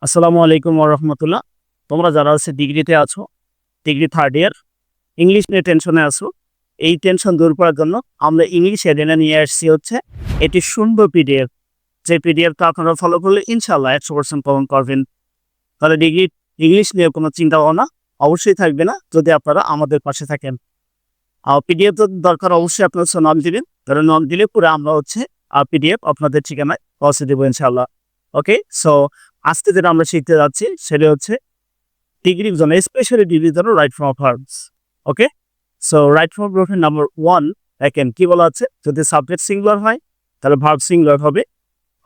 আসসালামু আলাইকুম ওয়া রাহমাতুল্লাহ। তোমরা যারা হচ্ছে ডিগ্রিতে আছো, ডিগ্রি থার্ড ইয়ার, ইংলিশ নিয়ে টেনশনে আছো, এই টেনশন দূর করার জন্য আমরা ইংলিশ এডেনে নিয়ে আসছি হচ্ছে এটি সুন্দর পিডিএফ। যে পিডিএফটা আপনারা ফলো করলে ইনশাআল্লাহ 100% কমন পাবেন। তাহলে ডিগ্রি ইংলিশ নিয়ে কোনো চিন্তা ভাবনা অবশ্যই থাকবে না যদি আপনারা আমাদের পাশে থাকেন। পিডিএফ তো দরকার অবশ্যই আপনার হচ্ছে নক দিবেন। তাহলে নক দিলে পুরো আমরা হচ্ছে পিডিএফ আপনাদের ঠিকানায় পৌঁছে দেবো ইনশাআল্লাহ। ওকে, সো আজকে যেটা আমরা শিখতে যাচ্ছি সেটা হচ্ছে ডিগ্রির জন্য, স্পেশালি ডিগ্রির জন্য right form of verbs. Okay, so right form of ভার্বের নাম্বার 1 দেখেন কি বলা আছে, যদি সাবজেক্ট সিঙ্গুলার হয় তাহলে ভার্ব সিঙ্গুলার হবে,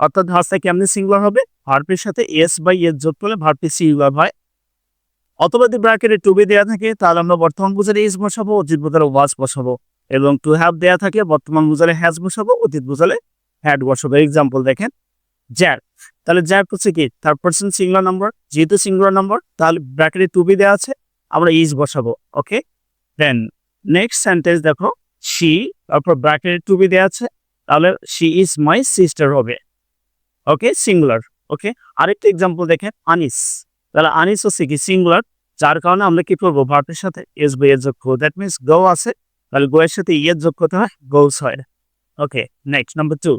অর্থাৎ ভার্বটা কেমনি সিঙ্গুলার হবে, ভার্বের সাথে এস বাই এস যোগ করলে ভার্বটি সিঙ্গুলার হয়। অথবা যদি ব্র্যাকেটে টু বি দেওয়া থাকে তাহলে আমরা বর্তমান বুঝালে ইজ বসাবো, অতীত বুঝালে ওয়াজ বসাবো, এবং টু হ্যাভ দেওয়া থাকে বর্তমান বুঝালে হ্যাজ বসাবো, অতীত বুঝালে হ্যাড বসাবো। এক্সাম্পল দেখেন, জ্যাক, তাহলে জ্যাক হচ্ছে কি থার্ড পারসন সিঙ্গুলার নাম্বার, যেহেতু সিঙ্গুলার নাম্বার তাহলে ব্র্যাকেটে টু বি দেওয়া আছে, আমরা ইজ বসাবো। ওকে, দেন নেক্সট সেন্টেন্স দেখো, শি, তারপর ব্র্যাকেটে টু বি দেওয়া আছে, তাহলে শি ইজ মাই সিস্টার হবে। ওকে, সিঙ্গুলার। ওকে, আরেকটা এক্সাম্পল দেখেন, আনিস, তাহলে আনিস হচ্ছে কি সিঙ্গুলার, যার কারণে আমরা কি করবো, ভার্বের সাথে এস বাই এস যোগ করবো। দ্যাট মিনস গো আছে, তাহলে গো এর সাথে ইয়েস যোগ করতে হয়, গোস হয়। ওকে, নেক্সট নাম্বার 2,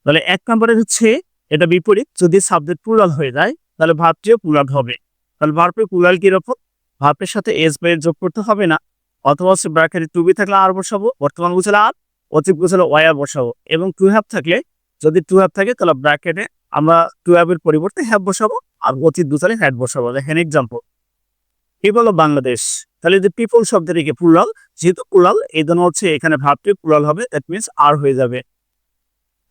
তাহলে 1 নম্বরে হচ্ছে এটা বিপরীত, যদি সাবজেক্ট প্লুরাল হয়ে যায় তাহলে ভার্বটিও প্লুরাল হবে। তাহলে ভার্বের প্লুরাল কিরকম, ভার্বের সাথে এস বাই এস যোগ করতে হবে না, অথবা হচ্ছে ব্র্যাকেটে টু বি থাকলে আর বসাবো, বর্তমান বুঝালে আর, অতীত বুঝালে ওয়ার বসাবো, এবং টু হ্যাভ থাকলে, যদি টু হ্যাভ থাকে তাহলে ব্র্যাকেটে আমরা টু হ্যাভ এর পরিবর্তে হ্যাভ বসাবো, আর অতীত বুঝালে হ্যাড বসাবো। দেখেন এক্সাম্পল, পিপল অফ বাংলাদেশ, তাহলে যে পিপল শব্দের কি প্লুরাল, যেহেতু প্লুরাল এই জন্য হচ্ছে এখানে ভার্বটি প্লুরাল হবে, দ্যাট মিনস আর হয়ে যাবে।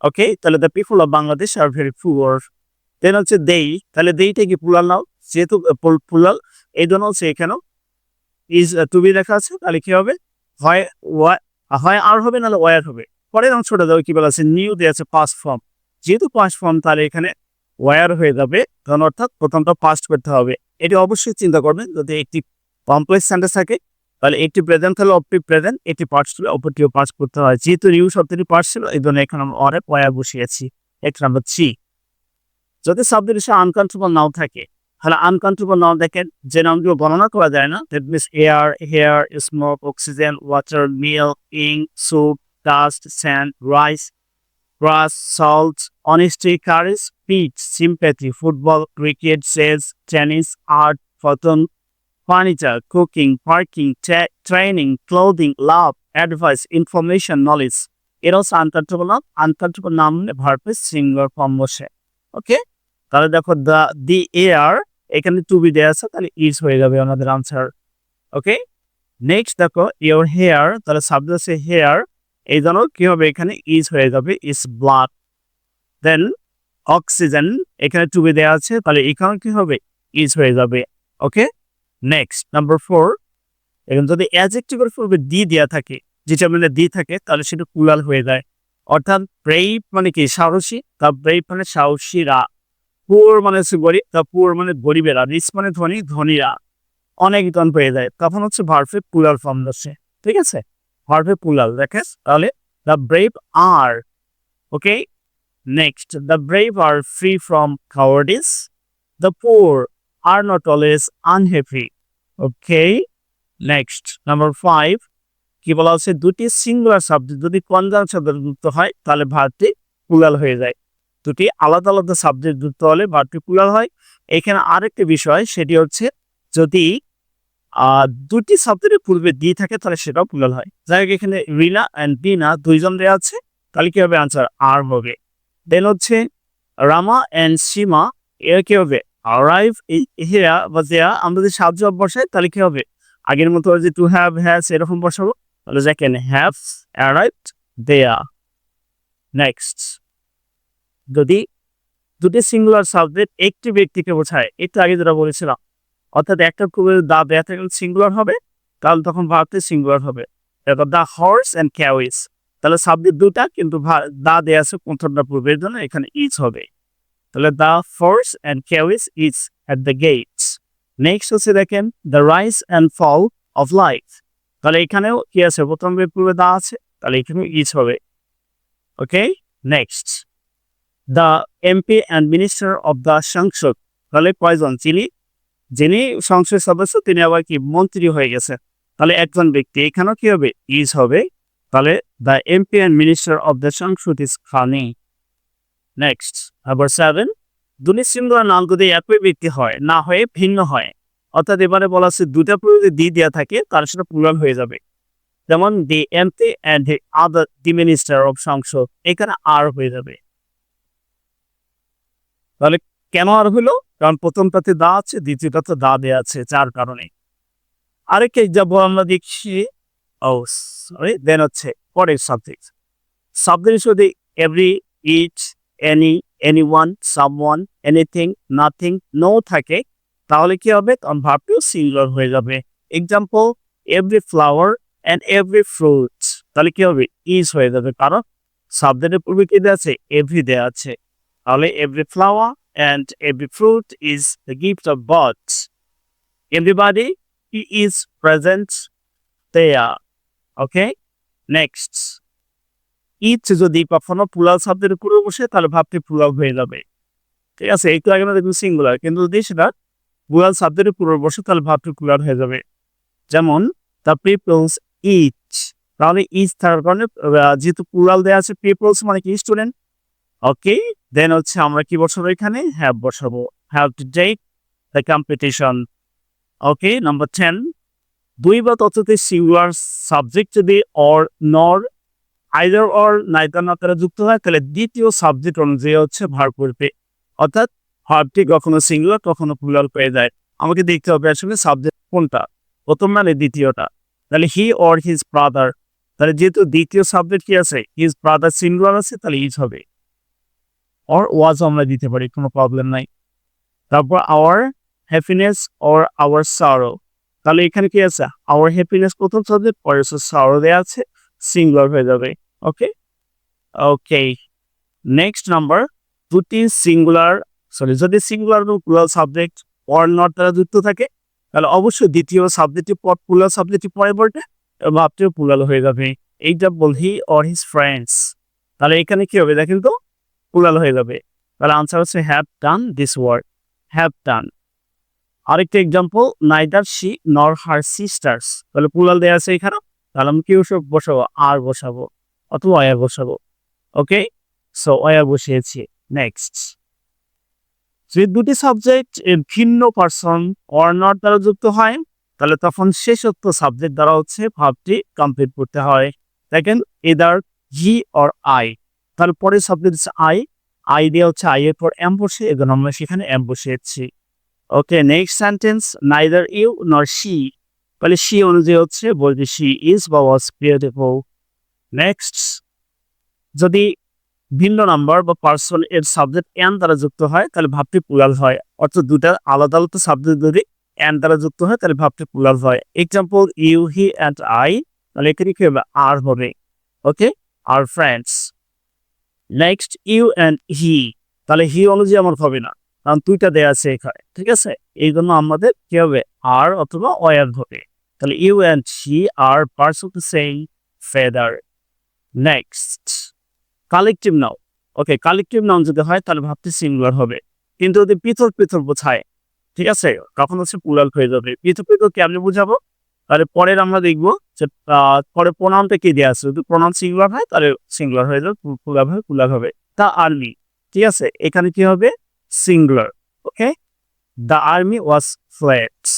ওকে, তাহলে the people of Bangladesh are very poor. Then হচ্ছে দেই, তাহলে দেইটা কি প্লুরাল নাও, যেহেতু প্লুরাল এই জন্য হচ্ছে এখানেও ইজ টু বি লেখা আছে, তাহলে কি হবে, হয় হয় আর হবে, নাহলে ওয়ার হবে। পরের অংশটা দাও কি বলা আছে, নিউ দেওয়া আছে পাস্ট ফর্ম, যেহেতু পাস্ট ফর্ম তাহলে এখানে ওয়ার হয়ে যাবে, কারণ অর্থাৎ প্রথমটা পাস্ট করতে হবে। এটি অবশ্যই চিন্তা করবেন, যদি একটি কমপ্লেক্স সেন্টেন্স থাকে তাহলে একটি প্রেজেন্ট হলে অপটি প্রেজেন্ট, একটি পার্টস হলে অপরটিও পাস করতে হয়, যেহেতু নিউ শব্দটি পার্টস ছিল এই জন্য এখানে আমরা অনেক ওয়ার বসিয়েছি। এক নাম্বার 3, যদি সাবজেক্ট হিসেবে আনকন্ট্রোলেবল নাও থাকে, তাহলে আনকন্ট্রোলেবল নাও দেখেন যে নামগুলো গণনা করা যায় না, that means air, hair, smoke, oxygen, water, milk, ink, soup, dust, sand, rice, grass, salt, honesty, courage, speech, sympathy, football, cricket, chess, tennis, art, photon, furniture, cooking, parking, training, clothing, love, advice, information, knowledge. এরা হচ্ছে uncontrollable নাম। Uncontrollable নাম ভার্বের singular form বসে। ওকে, তাহলে দেখো the air, এখানে two B দেয়া আছে, তাহলে ইজ হয়ে যাবে আমাদের আনসার। ওকে, নেক্সট দেখো ইওর হেয়ার, তাহলে সাবজেক্ট আছে হেয়ার, এই জন্য কি হবে, এখানে ইজ হয়ে যাবে, ইজ ব্লাড। দেন অক্সিজেন, এখানে টু বি দেওয়া আছে, তাহলে এখানে কি হবে, ইজ হয়ে যাবে। ওকে, নেক্সট নাম্বার 4, এখন যদি অ্যাডজেক্টিভের পূর্বে ডি দেওয়া থাকে, যেটা মানে ডি থাকে, তাহলে সেটা প্লুরাল হয়ে যায়। অর্থাৎ ব্রেভ মানে কি সাহসী, তা ব্রেভ মানে সাহসীরা, পুয়ার মানে হচ্ছে গরিব, তা পুয়ার মানে গরিবেরা, রিচ মানে ধনী, ধনীরা, অনেক ধন পেয়ে যায়, তখন হচ্ছে ভার্বের প্লুরাল ফর্ম আসে। ঠিক আছে, ভার্বের প্লুরাল দেখে, তাহলে the brave are. Okay, next, the brave are free from cowardice, the poor are not always unhappy. Okay, next number 5, কি বলা হচ্ছে, দুটি সিঙ্গুলার সাবজেক্ট যদি কনজাংশন যুক্ত হয় তাহলে ভার্বটি প্লুরাল হয়ে যায়। দুটি আলাদা আলাদা সাবজেক্ট যুক্ত হলে ভার্বটি প্লুরাল হয়। এখানে আরেকটি বিষয়, সেটি হচ্ছে যদি দুটি সাবজেক্টের পূর্বে দি থাকে তাহলে সেটাও প্লুরাল হয়। যাই হোক, এখানে রিনা অ্যান্ড বিনা দুইজন দেওয়া আছে, তাহলে কি হবে, আনসার আর হবে। দেন হচ্ছে রামা অ্যান্ড সীমা, এর কি হবে, অ্যারাইভ হিয়া বা দেয়া, আমরা যদি সাহায্য বসাই তাহলে কি হবে, আগের মতো যে টু হ্যাভ, হ্যাজ এরকম বসাবো, তাহলে দেখেন হ্যাভ অ্যারাইভড দেয়া। নেক্সট, যদি দুটি সিঙ্গুলার সাবজেক্ট একটি ব্যক্তিকে বোঝায়, একটু আগে যেটা বলেছিলাম, অর্থাৎ একটা খুবই দা দেয়া থেকে সিঙ্গুলার হবে, তাহলে তখন ভার্বটি সিঙ্গুলার হবে। এরপর দ্য হর্স অ্যান্ড ক্যারিজ, তাহলে সাবজেক্ট দুটা কিন্তু দা দেয়া আছে প্রথমটা পূর্বের জন্য, এখানে ইজ হবে, তাহলে the horse and carriage is at the gates. Next হচ্ছে দেখেন the rise and fall of life, তাহলে এখানেও কি আছে, প্রথম পূর্বে দা আছে, তাহলে এখানে ইজ হবে। Okay, next, the MP and minister of the সংসদ, তাহলে কয়জন? যিনি সংসদ সদস্য তিনি আবার কি মন্ত্রী হয়ে গেছে, তাহলে একজন ব্যক্তি। এখানেও কি হবে? ইজ হবে। তাহলে the MP and minister of the সংসদ ইজ খানি। নেক্সট নাম্বার 7, দুটি সিঙ্গুলার নাউন যদি একই ব্যক্তি হয় না হয়ে ভিন্ন হয়, অর্থাৎ এবারে বলা আছে দুটা পূর্বে যদি দি দেওয়া থাকে তার সাথে প্লুরাল হয়ে যাবে। যেমন দি MP and the other the minister of সংসদ, এখানে আর হয়ে যাবে। তাহলে কেন আর হলো? কারণ প্রথমটাতে দা আছে, দ্বিতীয়টাতে দা দেয়া আছে, যার কারণে। আরেকটা এক্সাম্পল আমরা দেখছি। ও সরি, দেন হচ্ছে পরের সাবজেক্ট। সাবজেক্ট যদি every, each, any, anyone, someone, anything, nothing, no থাকে তাহলে কি হবে? তখন ভার্বটিও সিঙ্গুলার হয়ে যাবে। Example every flower and every fruit, তাহলে কি হবে? ইজ হয়ে যাবে, কারণ সাবজেক্টের পূর্বে কি দেওয়া আছে? এভরি দেওয়া আছে। তাহলে every flower and every fruit is the gift of God. Everybody he is present there. Okay, next. Each যদি কখনো প্লুরাল শব্দের উপরে বসে তাহলে ভাবটি প্লুরাল হয়ে যাবে। ঠিক আছে, একটু আগে আমরা দেখুন সিঙ্গুলার, কিন্তু যদি সেটা প্লুরাল শব্দের উপরে বসে তাহলে ভাবটি প্লুরাল হয়ে যাবে। যেমন দ্য পিপলস ইচ, তাহলে ইচ থাকার কারণে যেহেতু প্লুরাল দেওয়া আছে, পিপলস মানে কি? স্টুডেন্ট। ওকে, দেন হচ্ছে আমরা কি বসাবো? এখানে হ্যাভ বসাবো। Have to take the competition. Okay, number 10, দুই বা ততোধিক সিঙ্গুলার সাবজেক্ট যদি or, nor, either or, neither না তারা যুক্ত হয় তাহলে দ্বিতীয় সাবজেক্ট অনুযায়ী হচ্ছে ভার্ব করবে, অর্থাৎ ভার্বটি কখনো সিঙ্গুলার কখনো প্লুরাল পেয়ে যায়। আমাকে দেখতে হবে আসলে সাবজেক্ট কোনটা, প্রথম মানে দ্বিতীয়টা। তাহলে হি অর হিজ ব্রাদার, তাহলে যেহেতু দ্বিতীয় সাবজেক্ট কি আছে? হিজ ব্রাদার সিঙ্গুলার আছে, তাহলে ইজ হবে। অর ওয়াজ আমরা দিতে পারি, কোনো প্রবলেম নাই। তারপর আওয়ার হ্যাপিনেস অর আওয়ার সরো, তাহলে এখানে কি আছে? আওয়ার হ্যাপিনেস প্রথম সাবজেক্ট, পরে সরো দেওয়া আছে, সিঙ্গুলার হয়ে যাবে। ওকে, ওকে, নেক্সট নাম্বার, দুটি সিঙ্গুলার যদি সিঙ্গুলার এবং প্লুরাল সাবজেক্ট অর নট দ্বারা যুক্ত থাকে তাহলে অবশ্যই দ্বিতীয় সাবজেক্টটি প্লুরাল সাবজেক্টটি পরে বলতে ভাবটিও প্লুরাল হয়ে যাবে। এইটা বল হি অর হিজ ফ্রেন্ডস, তাহলে এখানে কি হবে? দেখেন তো, প্লুরাল হয়ে যাবে। তাহলে আনসার হচ্ছে have done this work, have done. আরেকটা এক্সাম্পল, নাইদার শি নর হার সিস্টার্স, তাহলে প্লুরাল দেওয়া আছে এখানে, তাহলে আমি কি বসাবো? আর বসাবো, অথবা ওয়ার বসাবো। ওকে, সো ওয়ার বসিয়েছি। নেক্সট, যদি দুটি সাবজেক্ট ভিন্ন পার্সন অর নট দ্বারা যুক্ত হয় তাহলে তখন শেষোক্ত সাবজেক্ট দ্বারা হচ্ছে ভাবটি কমপ্লিট করতে হয়। দেখেন এদার হি অর আই, তাহলে পরের সাবজেক্ট হচ্ছে আই দিয়ে হচ্ছে আই এর পর এম বসে, এবং আমরা সেখানে এম বসিয়েছি। Okay, next sentence, neither you nor she, তাহলে শি অনুযায়ী হচ্ছে বলবে শি ইজ বা ওয়াজ বিউটিফুল। নেক্সট, যদি ভিন্ন নাম্বার বা পার্সন এর সাবজেক্ট এন দ্বারা যুক্ত হয় তাহলে ভাবটি প্লুরাল হয়, অর্থাৎ দুটা আলাদা আলাদা সাবজেক্ট যদি এন দ্বারা যুক্ত হয় তাহলে ভাবটি প্লুরাল হয়। Example you, he and I, তাহলে এখানে কি হবে? আর হবে। Okay, are friends. Next, you and he, তাহলে হি অনুযায়ী আমার হবে না, কারণ দুইটা দেয়া আছে এখানে। ঠিক আছে, এই জন্য আমাদের কি হবে? আর অথবা ওয়ার হবে। তাহলে you and he are parts of the same feather. Next, collective noun. Okay, collective noun যদি হয় তাহলে ভাবটি সিঙ্গুলার হবে, কিন্তু যদি পৃথক পৃথক বোঝায়, ঠিক আছে, তখন হচ্ছে প্লুরাল হয়ে যাবে। পৃথক পৃথক কেমনে বুঝাবো? তাহলে পরের আমরা দেখবো যে পরে প্রোনাউনটা কি দেওয়া আছে, যদি প্রোনাউন সিঙ্গুলার হয় তাহলে সিঙ্গুলার হয়ে যাবে, প্লুরাল হবে। দ্য আর্মি, ঠিক আছে, এখানে কি হবে? Singular. Okay, the army was flats.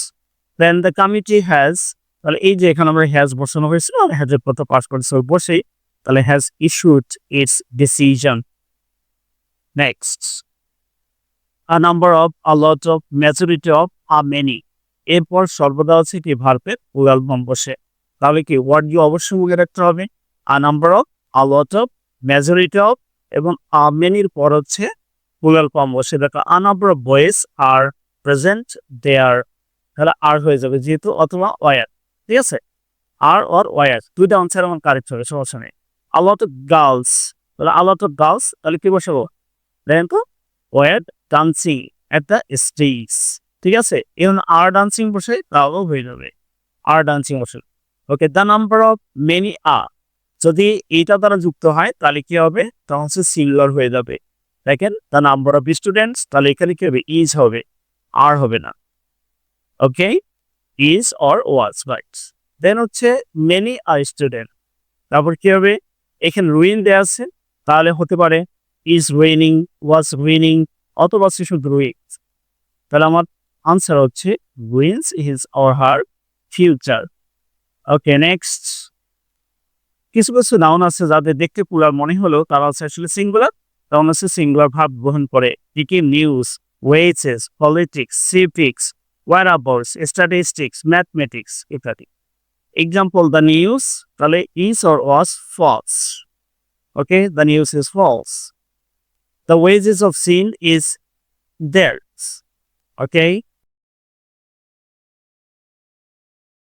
Then the committee has, তাহলে এই যে এখানে আমরা হ্যাজ বসানো হয়েছিল, আর হ্যাজের পর পাস করেছে বসেই, তাহলে has issued it's decision. Next, a number of, a lot of, majority of, a many, এরপর সর্বদা হচ্ছে কি ভার্বের প্লুরাল ফর্ম বসে, তাহলে কি ওয়ার্ড দিয়ে অবশ্যই মুখে রাখতে হবে। A number of, a lot of, majority of, এবং আ মেনির পর হচ্ছে প্লুরাল ফর্ম বসে। দেখো a number of boys are present there, তাহলে আর হয়ে যাবে যেহেতু, অথবা ওয়ার। ঠিক আছে, আর অর ওয়ার দুইটা আনসার আমার কারেক্ট হবে, সমস্যা নেই। আ লট অফ গার্লস, তাহলে আ লট অফ গার্লস, তাহলে কি বসাবো? দেখেন তো, were dancing at the stage, ঠিক আছে, এখন আর ডান্সিং বসে তাহলেও হয়ে যাবে, আর ডান্সিং বসে। Okay, the number of many a, যদি এইটা দ্বারা যুক্ত হয় তাহলে কি হবে? তখন হচ্ছে সিঙ্গুলার হয়ে যাবে। দেখেন দ্য নাম্বার অফ স্টুডেন্টস, তাহলে এখানে কি হবে? ইজ হবে। আর হবে না। ওকে, ইজ অর ওয়াজ, রাইট। দেন হচ্ছে মেনি আর স্টুডেন্ট, তারপর কি হবে, এখানে রুইন দেওয়া আছে, তাহলে হতে পারে ইজ রুইনিং, ওয়াজ রুইনিং, অথবা সে শুধু রুইং। তাহলে আমার আনসার হচ্ছে ruins his or her future. Okay, next. কিছু কিছু নাউন আছে যাদের দেখতে পুরার মনে হলো তারা হচ্ছে আসলে সিঙ্গুলার, তখন হচ্ছে সিঙ্গুলার ভাব গ্রহণ করে। কি কি? নিউজ, ওয়েজেস, পলিটিক্স, সিভিক্স, ওয়ারাবলস, স্ট্যাটিস্টিক্স, ম্যাথমেটিক্স ইত্যাদি। এক্সাম্পল, দ্য নিউজ, তাহলে is or was false. Okay, the news is false. The wages of sin is theirs. Okay,